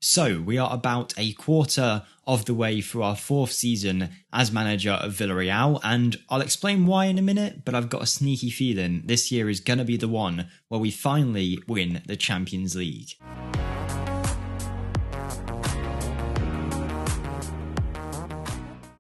So we are about a quarter of the way through our 4th season as manager of Villarreal, and I'll explain why in a minute, but I've got a sneaky feeling this year is going to be the one where we finally win the Champions League.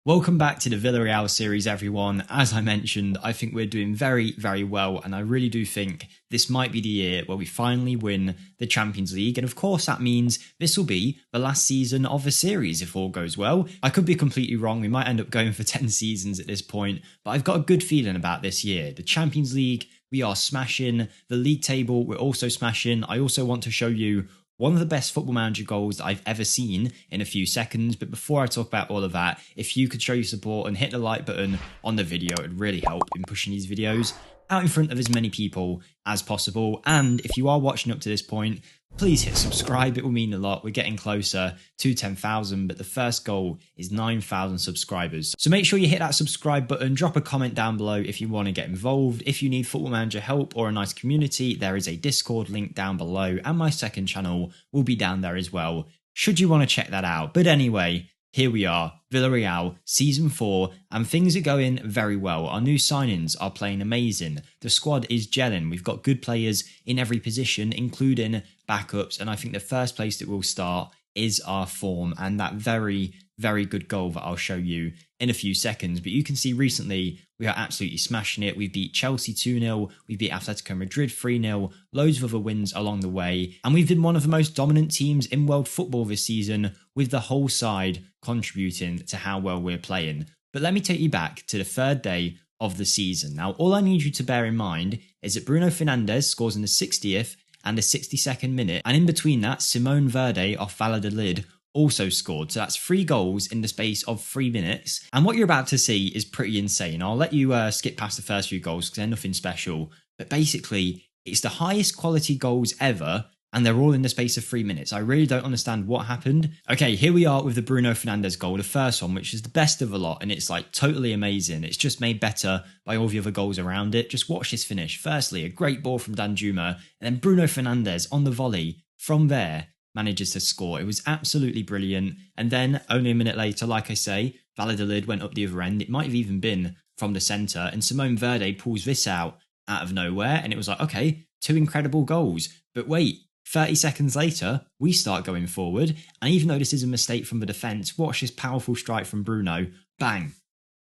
Welcome back to the Villarreal series, everyone. As I mentioned, I think we're doing very, very well, and I really do think this might be the year where we finally win the Champions League, and of course that means this will be the last season of the series if all goes well. I could be completely wrong, we might end up going for 10 seasons at this point, but I've got a good feeling about this year. The Champions League, we are smashing. The league table, we're also smashing. I also want to show you one of the best Football Manager goals that I've ever seen in a few seconds. But before I talk about all of that, if you could show your support and hit the like button on the video, it would really help in pushing these videos out in front of as many people as possible. And if you are watching up to this point, please hit subscribe, it will mean a lot. We're getting closer to 10,000, but the first goal is 9,000 subscribers. So make sure you hit that subscribe button, drop a comment down below if you want to get involved. If you need Football Manager help or a nice community, there is a Discord link down below, and my second channel will be down there as well, should you want to check that out. But anyway, here we are, Villarreal, Season 4, and things are going very well. Our new signings are playing amazing. The squad is gelling. We've got good players in every position, including backups, and I think the first place that we'll start is our form and that very, very good goal that I'll show you in a few seconds. But you can see recently we are absolutely smashing it. We beat Chelsea 2-0, we beat Atletico Madrid 3-0, loads of other wins along the way, and we've been one of the most dominant teams in world football this season, with the whole side contributing to how well we're playing. But let me take you back to the 3rd day of the season. Now, all I need you to bear in mind is that Bruno Fernandes scores in the 60th and the 62nd minute, and in between that, Simone Verde off Valladolid also scored. So that's 3 goals in the space of 3 minutes. And what you're about to see is pretty insane. I'll let you skip past the first few goals because they're nothing special. But basically, it's the highest quality goals ever, and they're all in the space of 3 minutes. I really don't understand what happened. Okay, here we are with the Bruno Fernandes goal, the first one, which is the best of the lot, and it's like totally amazing. It's just made better by all the other goals around it. Just watch this finish. Firstly, a great ball from Danjuma, and then Bruno Fernandes on the volley from there manages to score. It was absolutely brilliant. And then only a minute later, like I say, Valladolid went up the other end. It might have even been from the centre, and Simone Verde pulls this out of nowhere, and it was like, okay, 2 incredible goals. But wait, 30 seconds later, we start going forward, and even though this is a mistake from the defence, watch this powerful strike from Bruno. Bang!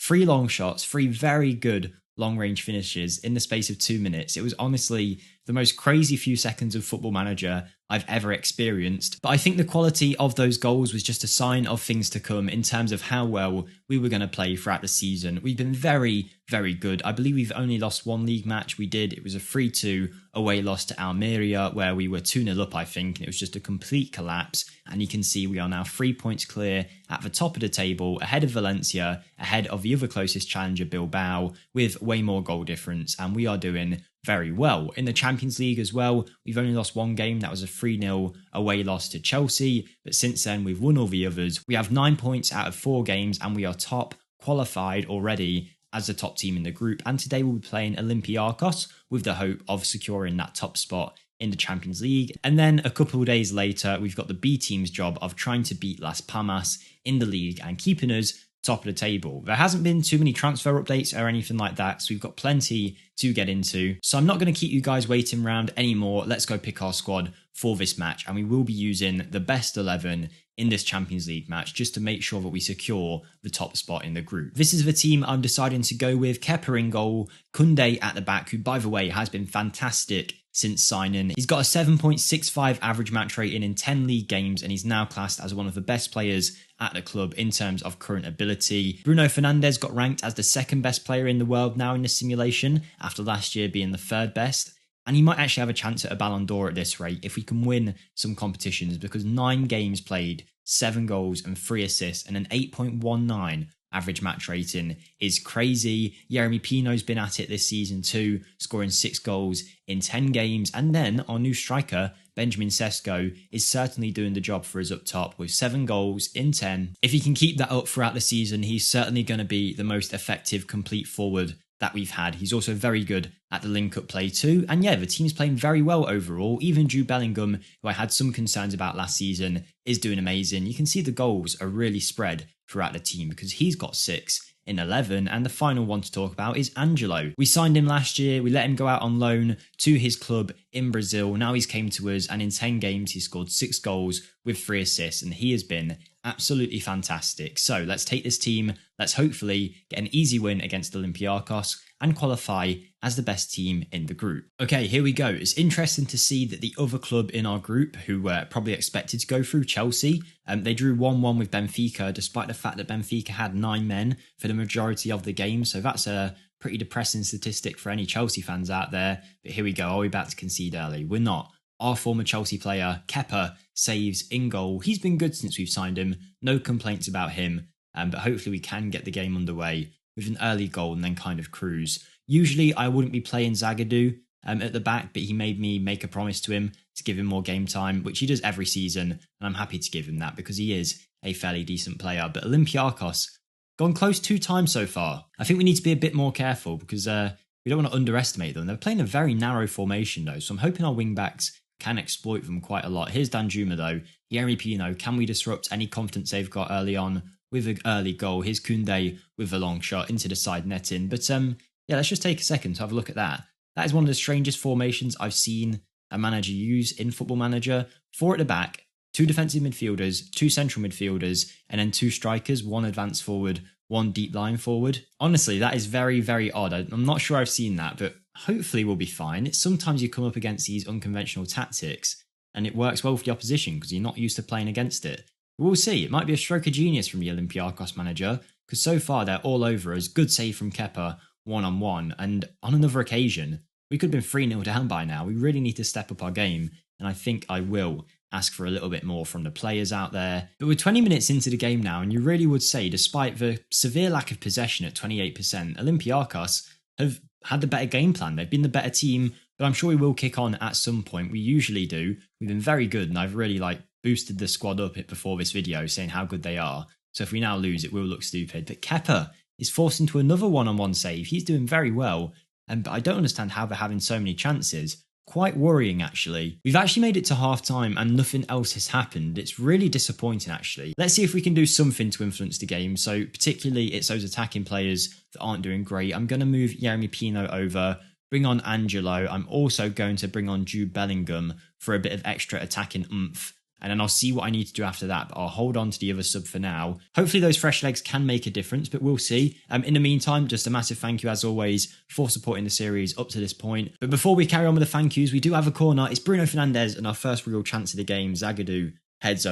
3 long shots, 3 very good long-range finishes in the space of 2 minutes. It was honestly the most crazy few seconds of Football Manager I've ever experienced. But I think the quality of those goals was just a sign of things to come in terms of how well we were going to play throughout the season. We've been very, very good. I believe we've only lost 1 league match. We did. It was a 3-2 away loss to Almeria, where we were 2-0 up, I think, and it was just a complete collapse. And you can see we are now 3 points clear at the top of the table, ahead of Valencia, ahead of the other closest challenger, Bilbao, with way more goal difference, and we are doing very well. In the Champions League as well, we've only lost 1 game. That was a 3-0 away loss to Chelsea, but since then we've won all the others. We have 9 points out of 4 games, and we are top qualified already as the top team in the group. And today we'll be playing Olympiacos with the hope of securing that top spot in the Champions League. And then a couple of days later, we've got the B team's job of trying to beat Las Palmas in the league and keeping us top of the table. There hasn't been too many transfer updates or anything like that, so we've got plenty to get into. So I'm not going to keep you guys waiting around anymore. Let's go pick our squad for this match, and we will be using the best 11 in this Champions League match just to make sure that we secure the top spot in the group. This is the team I'm deciding to go with. Kepa in goal, Koundé at the back, who by the way has been fantastic since signing. He's got a 7.65 average match rating in 10 league games, and he's now classed as one of the best players at the club in terms of current ability. Bruno Fernandes got ranked as the 2nd best player in the world now in this simulation, after last year being the 3rd best. And he might actually have a chance at a Ballon d'Or at this rate if we can win some competitions, because 9 games played, 7 goals and 3 assists, and an 8.19 average match rating is crazy. Yeremy Pino's been at it this season too, scoring 6 goals in 10 games. And then our new striker, Benjamin Sesko, is certainly doing the job for us up top with 7 goals in 10. If he can keep that up throughout the season, he's certainly going to be the most effective complete forward that we've had. He's also very good at the link-up play too. And yeah, the team's playing very well overall. Even Jude Bellingham, who I had some concerns about last season, is doing amazing. You can see the goals are really spread throughout the team because he's got 6 in 11, and the final one to talk about is Angelo. We signed him last year, we let him go out on loan to his club in Brazil. Now he's came to us, and in 10 games he scored 6 goals with 3 assists, and he has been absolutely fantastic. So let's take this team, let's hopefully get an easy win against Olympiacos and qualify as the best team in the group. Okay, here we go. It's interesting to see that the other club in our group, who were probably expected to go through, Chelsea, they drew 1-1 with Benfica, despite the fact that Benfica had 9 men for the majority of the game. So that's a pretty depressing statistic for any Chelsea fans out there. But here we go. Are we about to concede early? We're not. Our former Chelsea player, Kepa, saves in goal. He's been good since we've signed him. No complaints about him. But hopefully we can get the game underway with an early goal and then kind of cruise. Usually I wouldn't be playing Zagadou at the back, but he made me make a promise to him to give him more game time, which he does every season, and I'm happy to give him that because he is a fairly decent player. But Olympiacos, gone close 2 times so far. I think we need to be a bit more careful because we don't want to underestimate them. They're playing a very narrow formation though, so I'm hoping our wing-backs can exploit them quite a lot. Here's Danjuma though. Yerry Pino, can we disrupt any confidence they've got early on with an early goal? Here's Koundé with a long shot into the side netting. But yeah, let's just take a second to have a look at that. That is one of the strangest formations I've seen a manager use in Football Manager. 4 at the back, 2 defensive midfielders, 2 central midfielders, and then 2 strikers, 1 advanced forward, 1 deep line forward. Honestly, that is very, very odd. I'm not sure I've seen that, but hopefully we'll be fine. It's sometimes you come up against these unconventional tactics and it works well for the opposition because you're not used to playing against it. We'll see. It might be a stroke of genius from the Olympiacos manager because so far they're all over us. Good save from Kepa, 1-on-1. And on another occasion, we could have been 3-0 down by now. We really need to step up our game. And I think I will ask for a little bit more from the players out there. But we're 20 minutes into the game now, and you really would say, despite the severe lack of possession at 28%, Olympiacos have had the better game plan. They've been the better team, but I'm sure we will kick on at some point. We usually do. We've been very good, and I've really boosted the squad up before this video, saying how good they are. So if we now lose, it will look stupid. But Kepa is forced into another 1-on-1 save. He's doing very well, but I don't understand how they're having so many chances. Quite worrying, actually. We've actually made it to half-time and nothing else has happened. It's really disappointing, actually. Let's see if we can do something to influence the game. So particularly it's those attacking players that aren't doing great. I'm going to move Yeremy Pino over, bring on Angelo. I'm also going to bring on Jude Bellingham for a bit of extra attacking oomph. And then I'll see what I need to do after that, but I'll hold on to the other sub for now. Hopefully those fresh legs can make a difference, but we'll see. In the meantime, just a massive thank you as always for supporting the series up to this point. But before we carry on with the thank yous, we do have a corner. It's Bruno Fernandes and our first real chance of the game. Zagadou heads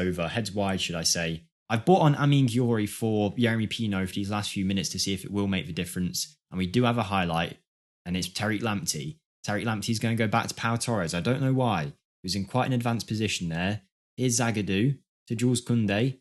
wide, should I say. I've brought on Amin Gyouri for Yeremy Pino for these last few minutes to see if it will make the difference. And we do have a highlight, and it's Tariq Lamptey. Tariq Lamptey's going to go back to Pau Torres. I don't know why. He was in quite an advanced position there. Here's Zagadou to Jules Koundé,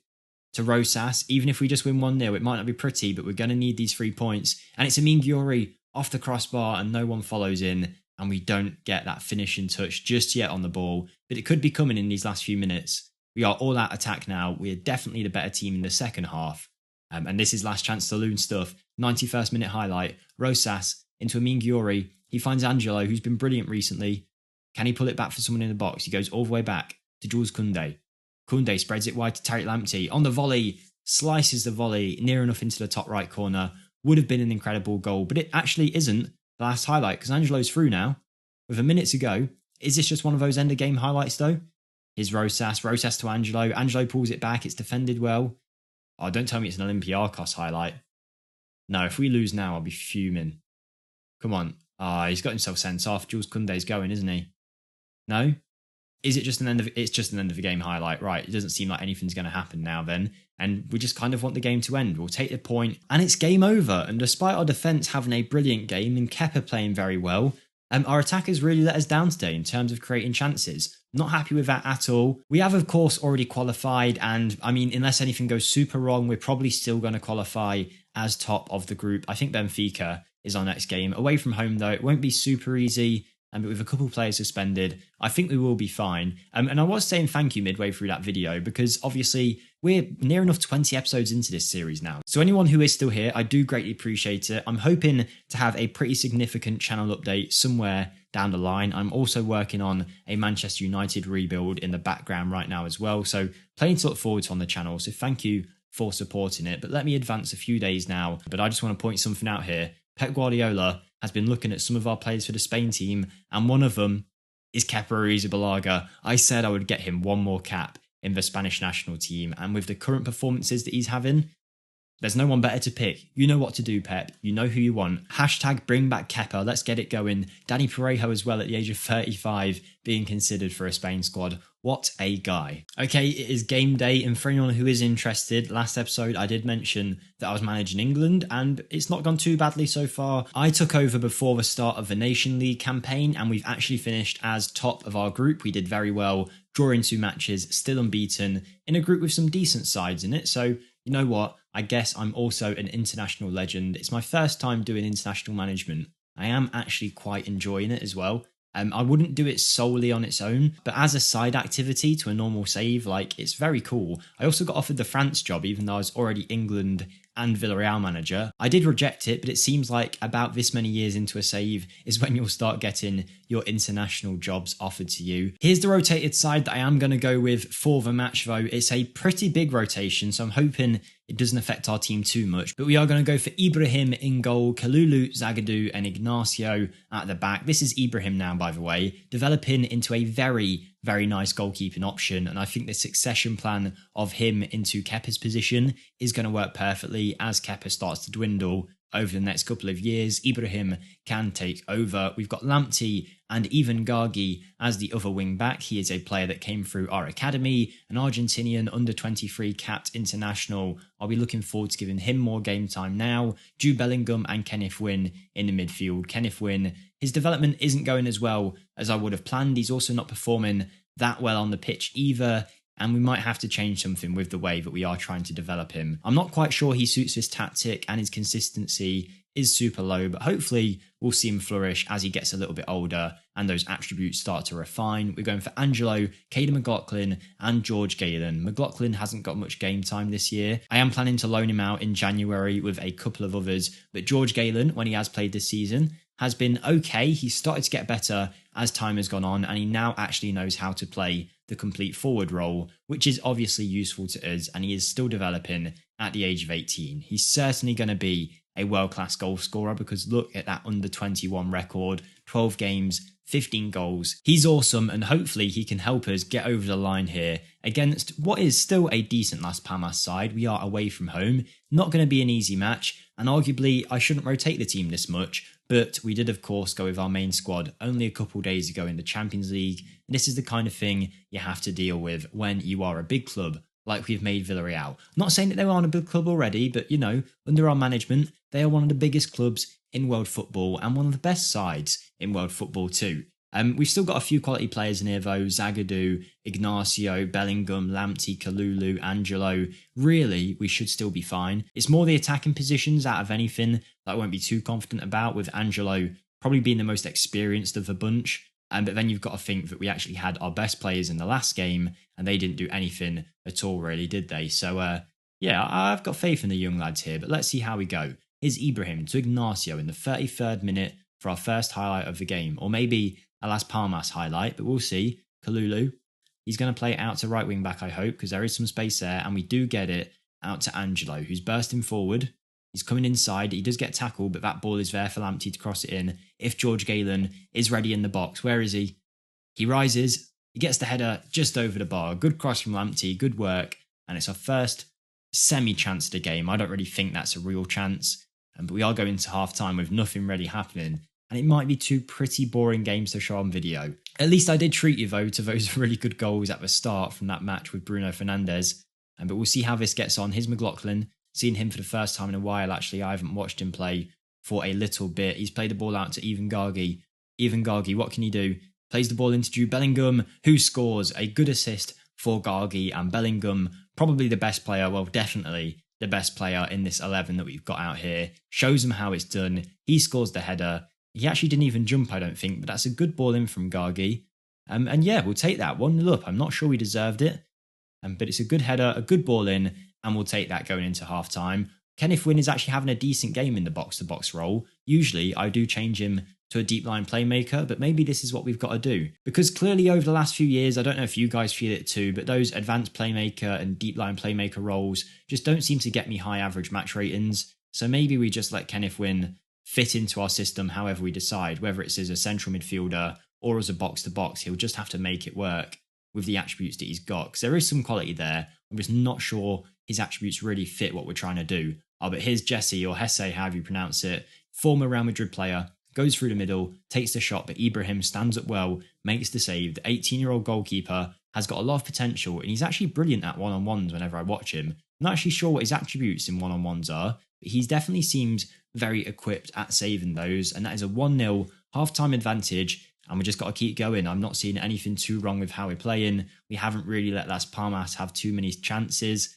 to Rosas. Even if we just win 1-0, it might not be pretty, but we're going to need these 3 points. And it's Amin Gyouri off the crossbar and no one follows in. And we don't get that finishing touch just yet on the ball. But it could be coming in these last few minutes. We are all out attack now. We're definitely the better team in the second half. And this is last chance saloon stuff. 91st minute highlight. Rosas into Amin Gyouri. He finds Angelo, who's been brilliant recently. Can he pull it back for someone in the box? He goes all the way back to Jules Koundé. Koundé spreads it wide to Tariq Lamptey. On the volley, slices the volley near enough into the top right corner. Would have been an incredible goal, but it actually isn't the last highlight because Angelo's through now with a minute to go. Is this just one of those end of game highlights though? Here's Rosas to Angelo. Angelo pulls it back. It's defended well. Oh, don't tell me it's an Olympiacos highlight. No, if we lose now, I'll be fuming. Come on. He's got himself sent off. Jules Koundé's going, isn't he? No? Is it just it's just an end of the game highlight? Right, it doesn't seem like anything's going to happen now then. And we just kind of want the game to end. We'll take the point and it's game over. And despite our defence having a brilliant game and Kepa playing very well, our attackers really let us down today in terms of creating chances. Not happy with that at all. We have, of course, already qualified. And I mean, unless anything goes super wrong, we're probably still going to qualify as top of the group. I think Benfica is our next game. Away from home, though, it won't be super easy. but with a couple players suspended, I think we will be fine. And I was saying thank you midway through that video because obviously we're near enough 20 episodes into this series now. So anyone who is still here, I do greatly appreciate it. I'm hoping to have a pretty significant channel update somewhere down the line. I'm also working on a Manchester United rebuild in the background right now as well. So plenty to look forward to on the channel. So thank you for supporting it. But let me advance a few days now. But I just want to point something out here. Pep Guardiola has been looking at some of our players for the Spain team, and one of them is Kepa Arrizabalaga. I said I would get him one more cap in the Spanish national team, and with the current performances that he's having, there's no one better to pick. You know what to do, Pep. You know who you want. Hashtag bring back Kepa. Let's get it going. Danny Parejo as well at the age of 35 being considered for a Spain squad. What a guy. Okay, it is game day, and for anyone who is interested, last episode I did mention that I was managing England, and it's not gone too badly so far. I took over before the start of the Nation League campaign, and we've actually finished as top of our group. We did very well, drawing 2 matches, still unbeaten, in a group with some decent sides in it. So, you know what? I guess I'm also an international legend. It's my first time doing international management. I am actually quite enjoying it as well. I wouldn't do it solely on its own, but as a side activity to a normal save, like, it's very cool. I also got offered the France job, even though I was already England and Villarreal manager. I did reject it, but it seems like about this many years into a save is when you'll start getting your international jobs offered to you. Here's the rotated side that I am going to go with for the match though. It's a pretty big rotation, so I'm hoping it doesn't affect our team too much. But we are going to go for Ibrahim in goal, Kalulu, Zagadou and Ignacio at the back. This is Ibrahim now, by the way, developing into a very, very nice goalkeeping option. And I think the succession plan of him into Kepa's position is going to work perfectly as Kepa starts to dwindle over the next couple of years. Ibrahim can take over. We've got Lamptey and even Gagi as the other wing back. He is a player that came through our academy, an Argentinian under-23 capped international. I'll be looking forward to giving him more game time now. Jude Bellingham and Kenneth Wynn in the midfield. Kenneth Wynn, his development isn't going as well as I would have planned. He's also not performing that well on the pitch either, and we might have to change something with the way that we are trying to develop him. I'm not quite sure he suits this tactic, and his consistency is super low, but hopefully we'll see him flourish as he gets a little bit older and those attributes start to refine. We're going for Angelo, Caden McLaughlin and George Galen. McLaughlin hasn't got much game time this year. I am planning to loan him out in January with a couple of others, but George Galen, when he has played this season, has been okay. He's started to get better as time has gone on, and he now actually knows how to play the complete forward role, which is obviously useful to us, and he is still developing at the age of 18. He's certainly going to be a world-class goal scorer because look at that under-21 record, 12 games, 15 goals. He's awesome, and hopefully he can help us get over the line here against what is still a decent Las Palmas side. We are away from home, not going to be an easy match, and arguably I shouldn't rotate the team this much, but we did of course go with our main squad only a couple days ago in the Champions League, and this is the kind of thing you have to deal with when you are a big club like we've made Villarreal. Not saying that they aren't a big club already, but you know, under our management, they are one of the biggest clubs in world football and one of the best sides in world football too. We've still got a few quality players in here though. Zagadou, Ignacio, Bellingham, Lamptey, Kalulu, Angelo. Really, we should still be fine. It's more the attacking positions out of anything that I won't be too confident about, with Angelo probably being the most experienced of the bunch. But then you've got to think that we actually had our best players in the last game and they didn't do anything at all really, did they? So yeah, I've got faith in the young lads here, but let's see how we go. Here's Ibrahim to Ignacio in the 33rd minute for our first highlight of the game, or maybe a Las Palmas highlight, but we'll see. Kalulu, he's going to play it out to right wing back, I hope, because there is some space there, and we do get it out to Angelo, who's bursting forward. He's coming inside. He does get tackled, but that ball is there for Lamptey to cross it in. If George Galen is ready in the box, where is he? He rises. He gets the header just over the bar. Good cross from Lamptey. Good work. And it's our first semi-chance of the game. I don't really think that's a real chance. But we are going to half-time with nothing really happening. And it might be 2 pretty boring games to show on video. At least I did treat you, though, to those really good goals at the start from that match with Bruno Fernandes. But we'll see how this gets on. Here's McLaughlin. Seen him for the first time in a while, actually. I haven't watched him play for a little bit. He's played the ball out to Even Gagi. Even Gagi, what can he do? Plays the ball into Jude Bellingham, who scores a good assist for Gagi, and Bellingham, probably the best player, well, definitely the best player in this 11 that we've got out here. Shows him how it's done. He scores the header. He actually didn't even jump, I don't think, but that's a good ball in from Gargi. And yeah, we'll take that 1-0 up. I'm not sure we deserved it, but it's a good header, a good ball in, and we'll take that going into half time. Kenneth Wynn is actually having a decent game in the box-to-box role. Usually, I do change him to a deep line playmaker, but maybe this is what we've got to do. Because clearly over the last few years, I don't know if you guys feel it too, but those advanced playmaker and deep line playmaker roles just don't seem to get me high average match ratings. So maybe we just let Kenneth Wynn fit into our system however we decide, whether it's as a central midfielder or as a box-to-box. He'll just have to make it work with the attributes that he's got, because there is some quality there. I'm just not sure his attributes really fit what we're trying to do. Oh, but here's Jesse, or Hesse, however you pronounce it, former Real Madrid player, goes through the middle, takes the shot, but Ibrahim stands up well, makes the save. The 18-year-old goalkeeper has got a lot of potential, and he's actually brilliant at one-on-ones whenever I watch him. I'm not actually sure what his attributes in one-on-ones are, but he definitely seems very equipped at saving those, and that is a 1-0 half-time advantage, and we just got to keep going. I'm not seeing anything too wrong with how we're playing. We haven't really let Las Palmas have too many chances.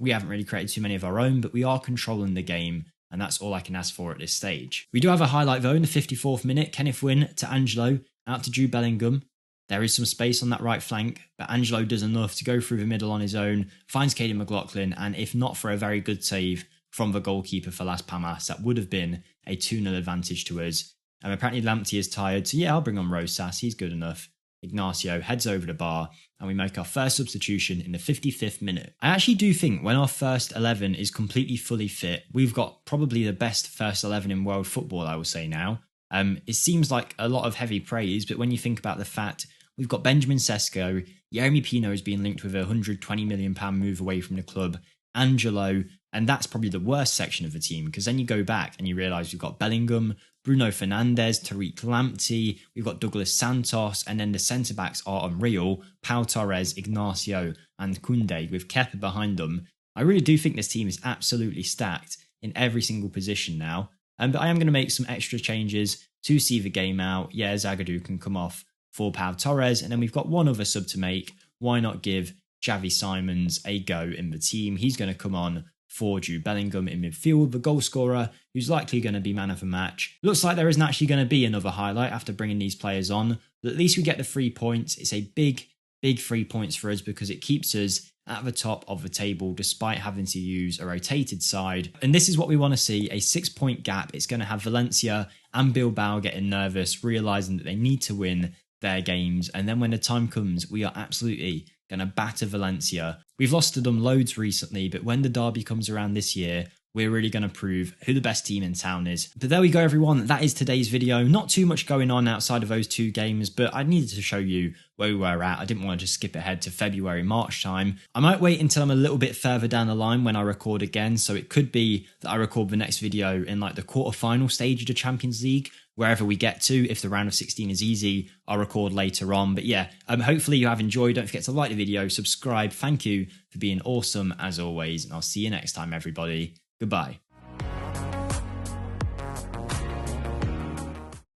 We haven't really created too many of our own, but we are controlling the game, and that's all I can ask for at this stage. We do have a highlight though in the 54th minute. Kenneth Wynn to Angelo, out to Jude Bellingham. There is some space on that right flank, but Angelo does enough to go through the middle on his own, finds Caden McLaughlin, and if not for a very good save from the goalkeeper for Las Palmas, that would have been a 2-0 advantage to us. And apparently Lamptey is tired, so yeah, I'll bring on Rosas, he's good enough. Ignacio heads over the bar, and we make our first substitution in the 55th minute. I actually do think when our first 11 is completely fully fit, we've got probably the best first 11 in world football, I will say now. It seems like a lot of heavy praise, but when you think about the fact we've got Benjamin Sesko, Yeremy Pino is being linked with a £120 million move away from the club, Angelo, and that's probably the worst section of the team, because then you go back and you realise we've got Bellingham, Bruno Fernandes, Tariq Lamptey, we've got Douglas Santos, and then the centre-backs are unreal, Pau Torres, Ignacio and Koundé, with Kepa behind them. I really do think this team is absolutely stacked in every single position now, but I am going to make some extra changes to see the game out. Yeah, Zagadou can come off for Pau Torres, and then we've got one other sub to make. Why not give Xavi Simons a go in the team? He's going to come on for Jude Bellingham in midfield, the goal scorer, who's likely going to be man of the match. Looks like there isn't actually going to be another highlight after bringing these players on, but at least we get the 3 points. It's a big 3 points for us because it keeps us at the top of the table despite having to use a rotated side. And this is what we want to see, a 6-point gap. It's going to have Valencia and Bilbao getting nervous, realising that they need to win their games, and then when the time comes, we are absolutely going to batter Valencia. We've lost to them loads recently, but when the derby comes around this year, we're really going to prove who the best team in town is. But there we go, everyone. That is today's video. Not too much going on outside of those 2 games, but I needed to show you where we were at. I didn't want to just skip ahead to February, March time. I might wait until I'm a little bit further down the line when I record again, so it could be that I record the next video in like the quarter-final stage of the Champions League, wherever we get to. If the round of 16 is easy, I'll record later on. But yeah, hopefully you have enjoyed. Don't forget to like the video, subscribe. Thank you for being awesome as always, and I'll see you next time, everybody. Goodbye.